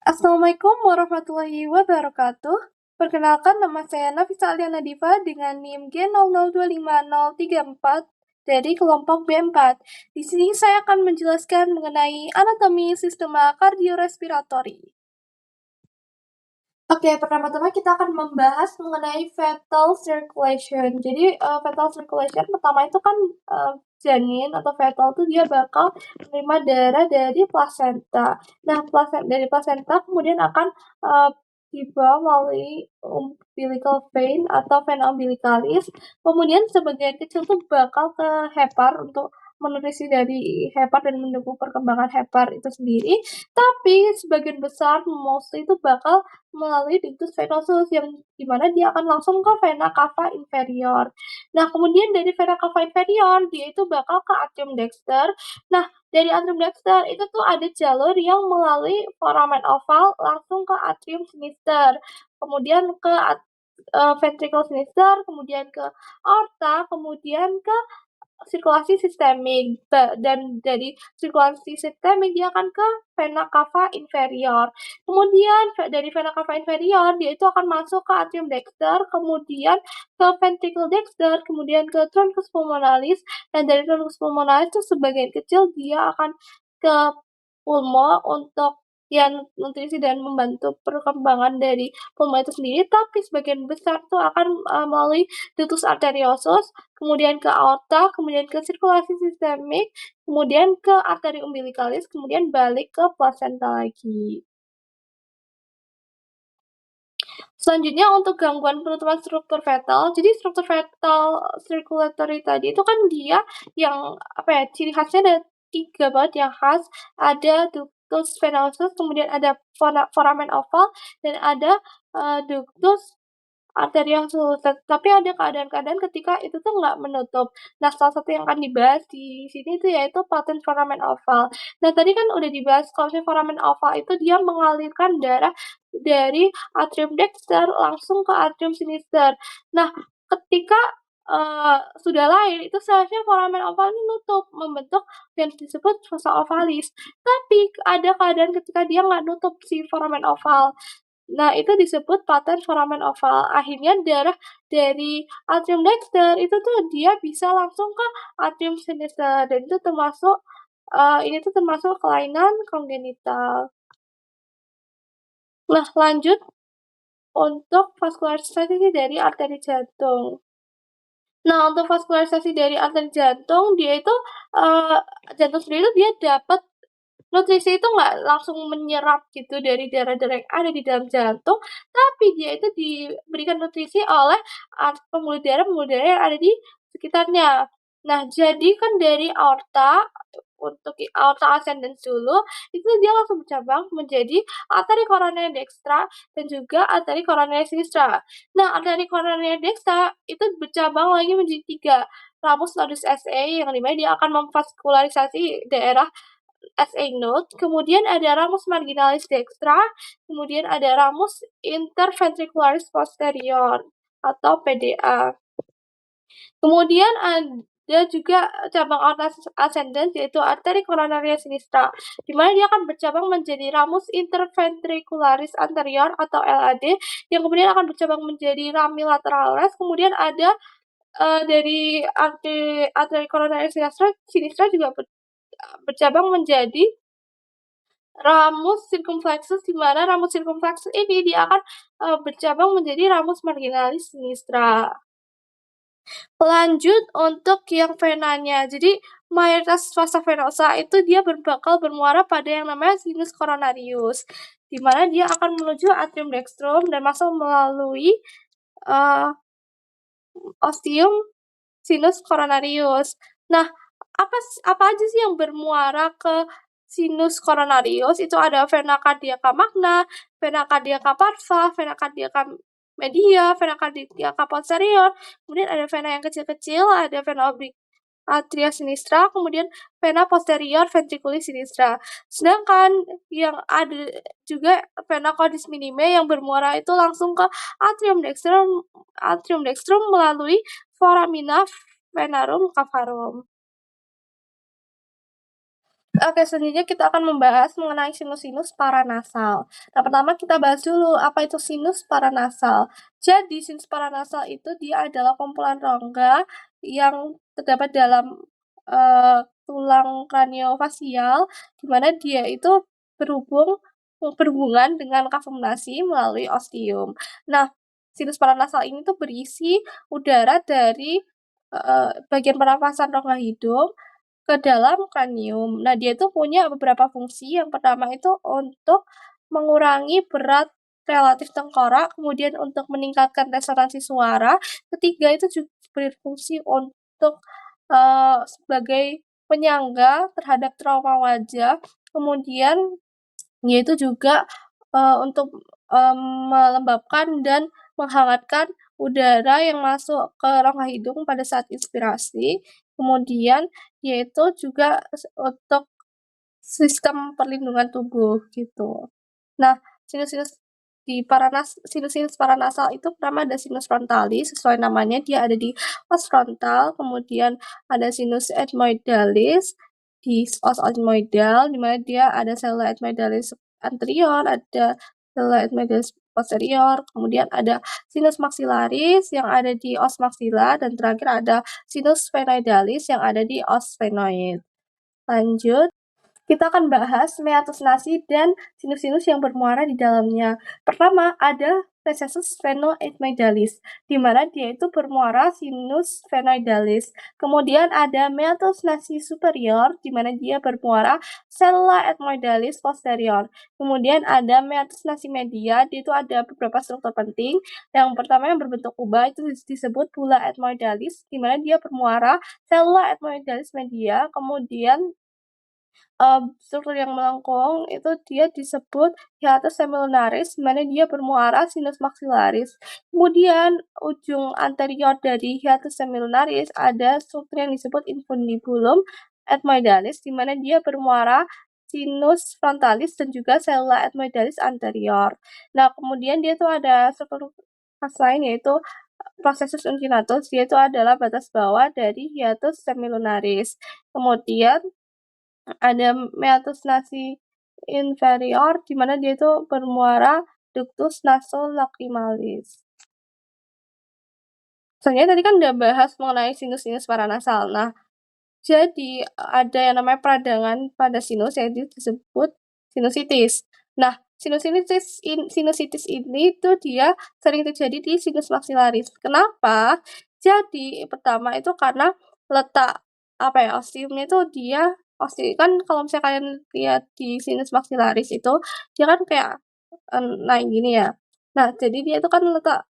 Assalamualaikum warahmatullahi wabarakatuh. Perkenalkan, nama saya Nafisa Aliana Diva dengan NIM G00250034 dari kelompok B4. Di sini saya akan menjelaskan mengenai anatomi sistema kardiorespiratori. Oke, pertama-tama kita akan membahas mengenai fetal circulation. Jadi, fetal circulation pertama itu kan janin atau fetal itu dia bakal menerima darah dari plasenta. Nah, dari plasenta kemudian akan dibawa melalui umbilical vein atau vena umbilicalis. Kemudian sebagian kecil tuh bakal ke hepar untuk menutrisi dari hepar dan mendukung perkembangan hepar itu sendiri. Tapi sebagian besar mostly itu bakal melalui ductus venosus yang dimana dia akan langsung ke vena cava inferior. Nah, kemudian dari vena cava inferior dia itu bakal ke atrium dexter. Nah, dari atrium dexter itu tuh ada jalur yang melalui foramen oval langsung ke atrium sinister, kemudian ke ventricle sinister, kemudian ke aorta, kemudian ke sirkulasi sistemik, dan dari sirkulasi sistemik dia akan ke vena cava inferior. Kemudian dari vena cava inferior dia itu akan masuk ke atrium dexter, kemudian ke ventricle dexter, kemudian ke truncus pulmonalis, dan dari truncus pulmonalis itu sebagian kecil dia akan ke pulmo untuk yang nutrisi dan membantu perkembangan dari pulmo itu sendiri, tapi sebagian besar itu akan melalui ductus arteriosus, kemudian ke aorta, kemudian ke sirkulasi sistemik, kemudian ke arteri umbilicalis, kemudian balik ke plasenta lagi. Selanjutnya untuk gangguan penutupan struktur fetal. Jadi struktur fetal circulatory tadi itu kan dia yang ciri khasnya ada 3 banget yang khas. Ada ductus venosus, kemudian ada foramen oval, dan ada ductus arteriosus. Tapi ada keadaan-keadaan ketika itu tuh nggak menutup. Nah, salah satu yang akan dibahas di sini itu yaitu patent foramen oval. Nah, tadi kan udah dibahas kalau misalnya foramen oval itu dia mengalirkan darah dari atrium dexter langsung ke atrium sinister. Nah, ketika sudah lahir itu seharusnya foramen oval ini nutup, membentuk yang disebut fossa ovalis. Tapi ada keadaan ketika dia nggak nutup si foramen oval. Nah, itu disebut patent foramen oval. Akhirnya darah dari atrium dexter itu tuh dia bisa langsung ke atrium sinister, dan itu termasuk ini tuh termasuk kelainan kongenital. Nah, lanjut untuk vaskularisasi dari arteri jantung. Nah, untuk vaskularisasi dari arteri jantung, dia itu jantung sendiri itu dia dapat nutrisi itu nggak langsung menyerap gitu dari darah-darah yang ada di dalam jantung, tapi dia itu diberikan nutrisi oleh pembuluh darah yang ada di sekitarnya. Nah, jadi kan dari aorta, untuk aorta ascendens dulu, itu dia langsung bercabang menjadi arteri koroner dextra dan juga arteri koroner sinistra. Nah, arteri koroner dextra itu bercabang lagi menjadi 3, ramus nodus SA yang dimana dia akan memvaskularisasi daerah SA node, kemudian ada ramus marginalis dextra, kemudian ada ramus interventricularis posterior atau PDA. Kemudian ada juga cabang aorta ascendens yaitu arteri coronaria sinistra, di mana dia akan bercabang menjadi ramus interventricularis anterior atau LAD, yang kemudian akan bercabang menjadi rami lateralis. Kemudian ada dari arteri coronaria sinistra juga bercabang menjadi ramus circumflexus, di mana ramus circumflexus ini dia akan bercabang menjadi ramus marginalis sinistra. Lanjut untuk yang venanya. Jadi mayoritas fossa venosa itu dia bakal bermuara pada yang namanya sinus coronarius, di mana dia akan menuju atrium dextrum dan masuk melalui ostium sinus coronarius. Nah, apa aja sih yang bermuara ke sinus coronarius? Itu ada vena cardiaca magna, vena cardiaca parva, vena cardiaca media, vena cardiaca posterior, kemudian ada vena yang kecil-kecil, ada vena oblique atria sinistra, kemudian vena posterior ventriculis sinistra. Sedangkan yang ada juga vena caudis minime yang bermuara itu langsung ke atrium dextrum melalui foramina venarum cavarum. Oke, selanjutnya kita akan membahas mengenai sinus-sinus paranasal. Nah, pertama kita bahas dulu apa itu sinus paranasal. Jadi, sinus paranasal itu dia adalah kumpulan rongga yang terdapat dalam tulang kraniofasial, di mana dia itu berhubungan dengan kavum-nasi melalui ostium. Nah, sinus paranasal ini tuh berisi udara dari bagian pernapasan rongga hidung ke dalam kranium. Nah, dia itu punya beberapa fungsi. Yang pertama itu untuk mengurangi berat relatif tengkorak, kemudian untuk meningkatkan resonansi suara. Ketiga itu juga berfungsi untuk sebagai penyangga terhadap trauma wajah. Kemudian yaitu juga untuk melembabkan dan menghangatkan udara yang masuk ke rongga hidung pada saat inspirasi. Kemudian yaitu juga untuk sistem perlindungan tubuh gitu. Nah, sinus-sinus sinus-sinus paranasal itu pertama ada sinus frontalis, sesuai namanya dia ada di os frontal, kemudian ada sinus ethmoidalis di os ethmoidal, di mana dia ada selula ethmoidalis anterior, ada selula ethmoidalis posterior, kemudian ada sinus maxillaris yang ada di os maxilla, dan terakhir ada sinus sphenoidalis yang ada di os sphenoid. Lanjut. Kita akan bahas meatus nasi dan sinus-sinus yang bermuara di dalamnya. Pertama, ada recessus sphenoethmoidalis, di mana dia itu bermuara sinus sphenoidalis. Kemudian ada meatus nasi superior, di mana dia bermuara selula ethmoidalis posterior. Kemudian ada meatus nasi media, dia itu ada beberapa struktur penting. Yang pertama yang berbentuk kubah itu disebut bula ethmoidalis, di mana dia bermuara selula ethmoidalis media. Kemudian struktur yang melengkung itu dia disebut hiatus semilunaris, di mana dia bermuara sinus maxillaris. Kemudian ujung anterior dari hiatus semilunaris ada struktur yang disebut infundibulum ethmoidalis, di mana dia bermuara sinus frontalis dan juga selula ethmoidalis anterior. Nah, kemudian dia tuh ada struktur khas lain yaitu processus inclinatus, dia itu adalah batas bawah dari hiatus semilunaris. Kemudian ada meatus nasi inferior, di mana dia itu bermuara ductus nasolacrimalis. Sebenarnya tadi kan udah bahas mengenai sinus-sinus paranasal. Nah, jadi ada yang namanya peradangan pada sinus yaitu disebut sinusitis. Nah, sinusitis ini tuh dia sering terjadi di sinus maxillaris. Kenapa? Jadi pertama itu karena letak ostiumnya itu dia kan kalau misalnya kalian lihat di sinus maxillaris itu dia kan kayak naik gini ya. Nah, jadi dia itu kan letak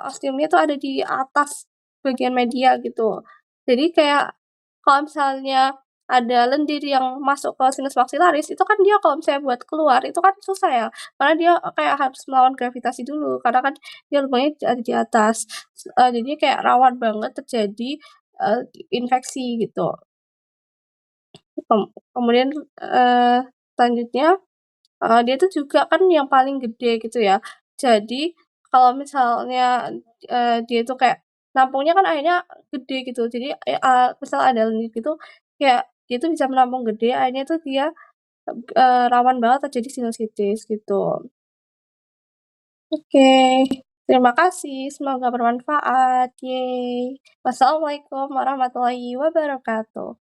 ostiumnya itu ada di atas bagian media gitu. Jadi kayak kalau misalnya ada lendir yang masuk ke sinus maxillaris, itu kan dia kalau misalnya buat keluar, itu kan susah ya. Karena dia kayak harus melawan gravitasi dulu, karena kan dia lubangnya ada di atas. Jadi kayak rawan banget terjadi infeksi gitu. Kemudian selanjutnya dia tuh juga kan yang paling gede gitu ya. Jadi kalau misalnya dia itu kayak nampungnya kan akhirnya gede gitu. Jadi misal ada lendir gitu kayak dia tuh bisa menampung gede, akhirnya tuh dia rawan banget terjadi sinusitis gitu. Oke, terima kasih. Semoga bermanfaat. Yeay. Wassalamualaikum warahmatullahi wabarakatuh.